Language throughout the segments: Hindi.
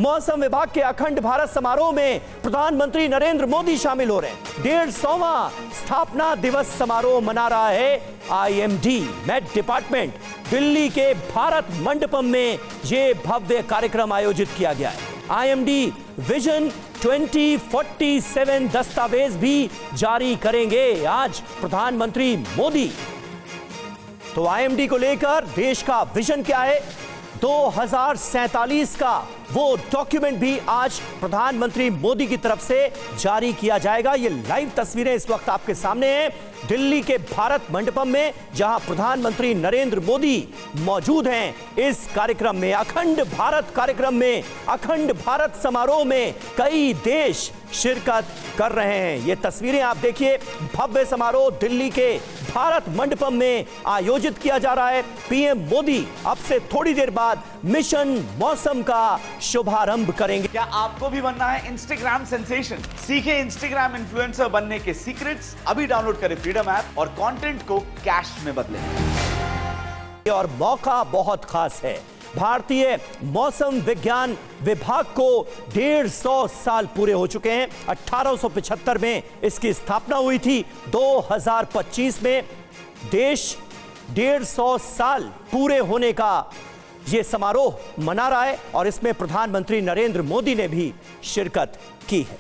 मौसम विभाग के अखंड भारत समारोह में प्रधानमंत्री नरेंद्र मोदी शामिल हो रहे हैं। 150वां स्थापना दिवस समारोह मना रहा है आईएमडी मेट डिपार्टमेंट। दिल्ली के भारत मंडपम में यह भव्य कार्यक्रम आयोजित किया गया है। आईएमडी विजन 2047 दस्तावेज भी जारी करेंगे आज प्रधानमंत्री मोदी। तो आईएमडी को लेकर देश का विजन क्या है, 2047 का वो डॉक्यूमेंट भी आज प्रधानमंत्री मोदी की तरफ से जारी किया जाएगा। ये लाइव तस्वीरें इस वक्त आपके सामने हैं दिल्ली के भारत मंडपम में, जहां प्रधानमंत्री नरेंद्र मोदी मौजूद हैं। इस कार्यक्रम में, अखंड भारत कार्यक्रम में, अखंड भारत समारोह में कई देश शिरकत कर रहे हैं। ये तस्वीरें आप देखिए, भव्य समारोह दिल्ली के भारत मंडपम में आयोजित किया जा रहा है। पीएम मोदी अब से थोड़ी देर बाद मिशन मौसम का शुभारंभ करेंगे। क्या आपको भी बनना है इंस्टाग्राम सेंसेशन? सीखे इंस्टाग्राम इन्फ्लुएंसर बनने के सीक्रेट्स। अभी डाउनलोड करें फ्रीडम ऐप और कंटेंट को कैश में बदलें। और मौका बहुत खास है। भारतीय मौसम विज्ञान विभाग को 150 साल पूरे हो चुके हैं। 1875 में इसकी स्थापना हुई थी। 2025 में देश 150 साल पूरे होने का यह समारोह मना रहा है और इसमें प्रधानमंत्री नरेंद्र मोदी ने भी शिरकत की है।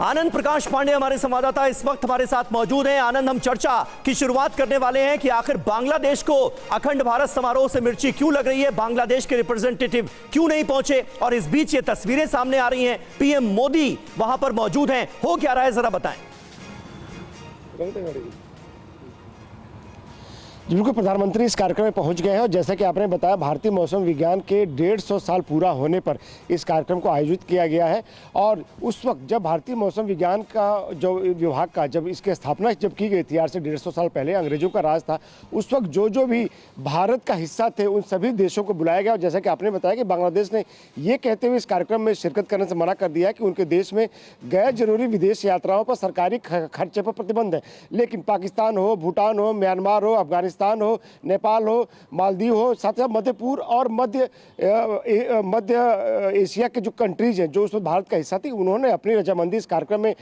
आनंद प्रकाश पांडे हमारे संवाददाता इस वक्त हमारे साथ मौजूद हैं। आनंद, हम चर्चा की शुरुआत करने वाले हैं कि आखिर बांग्लादेश को अखंड भारत समारोह से मिर्ची क्यों लग रही है, बांग्लादेश के रिप्रेजेंटेटिव क्यों नहीं पहुंचे, और इस बीच ये तस्वीरें सामने आ रही हैं, पीएम मोदी वहां पर मौजूद हैं, हो क्या रहा है, जरा बताएं। बिल्कुल, प्रधानमंत्री इस कार्यक्रम में पहुंच गए हैं और जैसा कि आपने बताया, भारतीय मौसम विज्ञान के 150 साल पूरा होने पर इस कार्यक्रम को आयोजित किया गया है। और उस वक्त जब भारतीय मौसम विज्ञान का जो विभाग का जब इसकी स्थापना जब की गई थी, आज से 150 साल पहले, अंग्रेजों का राज था, उस वक्त जो भी भारत का हिस्सा थे उन सभी देशों को बुलाया गया। और जैसा कि आपने बताया कि बांग्लादेश ने ये कहते हुए इस कार्यक्रम में शिरकत करने से मना कर दिया है कि उनके देश में गैर जरूरी विदेश यात्राओं पर सरकारी खर्चे पर प्रतिबंध है। लेकिन पाकिस्तान हो, भूटान हो, म्यांमार हो, अफगानिस्तान हो, नेपाल हो, मालदीव हो, साथ ही मध्य पूर्व और मध्य एशिया के जो कंट्रीज हैं जो उसमें भारत का हिस्सा थी, उन्होंने अपनी रजामंदी इस कार्यक्रम में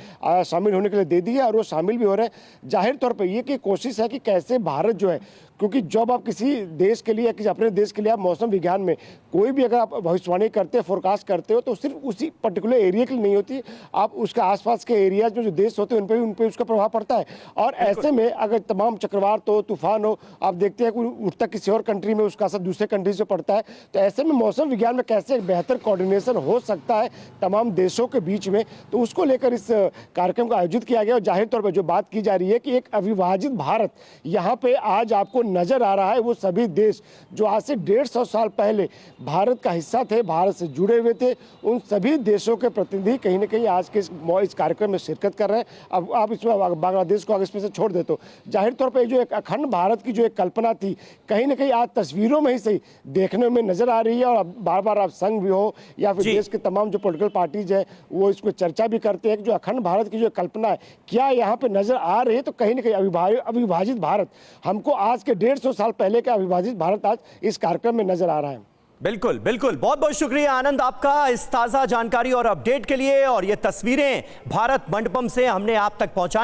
शामिल होने के लिए दे दी है और वो शामिल भी हो रहे हैं। जाहिर तौर पर ये कि कोशिश है कि कैसे भारत जो है, क्योंकि जब आप किसी देश के लिए या किसी अपने देश के लिए आप मौसम विज्ञान में कोई भी अगर आप भविष्यवाणी करते हो, फोरकास्ट करते हो, तो सिर्फ उसी पर्टिकुलर एरिया के लिए नहीं होती, आप उसके आसपास के एरियाज में जो देश होते हैं उन पर उसका प्रभाव पड़ता है। और ऐसे में अगर तमाम चक्रवात हो, तूफान हो, आप देखते हैं कि उठता किसी और कंट्री में उसका असर दूसरे कंट्री से पड़ता है, तो ऐसे में मौसम विज्ञान में कैसे एक बेहतर कोऑर्डिनेशन हो सकता है तमाम देशों के बीच में, तो उसको लेकर इस कार्यक्रम को आयोजित किया गया। और जाहिर तौर पर जो बात की जा रही है कि एक अविभाजित भारत यहाँ पे आज आपको नजर आ रहा है। वो सभी देश जो आज से 150 साल पहले भारत का हिस्सा थे, भारत से जुड़े हुए थे, उन सभी देशों के प्रतिनिधि कहीं ना कहीं आज के इस कार्यक्रम में शिरकत कर रहे हैं। अब आप इसमें बांग्लादेश को इसमें से छोड़ दे तो जाहिर तौर पर जो एक अखंड भारत की जो एक कल्पना थी, कहीं ना कहीं आज तस्वीरों में ही सही देखने में नजर आ रही है। और बार बार आप संघ भी हो या फिर देश के तमाम जो पॉलिटिकल पार्टीज हैं वो इसको चर्चा भी करते हैं कि जो अखंड भारत की जो कल्पना है क्या यहाँ पे नजर आ रही है। तो कहीं ना कहीं अविभाजित भारत, हमको आज के 150 साल पहले का अविभाजित भारत आज इस कार्यक्रम में नजर आ रहा है। बिल्कुल बिल्कुल, बहुत बहुत शुक्रिया आनंद आपका इस ताजा जानकारी और अपडेट के लिए। और ये तस्वीरें भारत मंडपम से हमने आप तक पहुंचाई।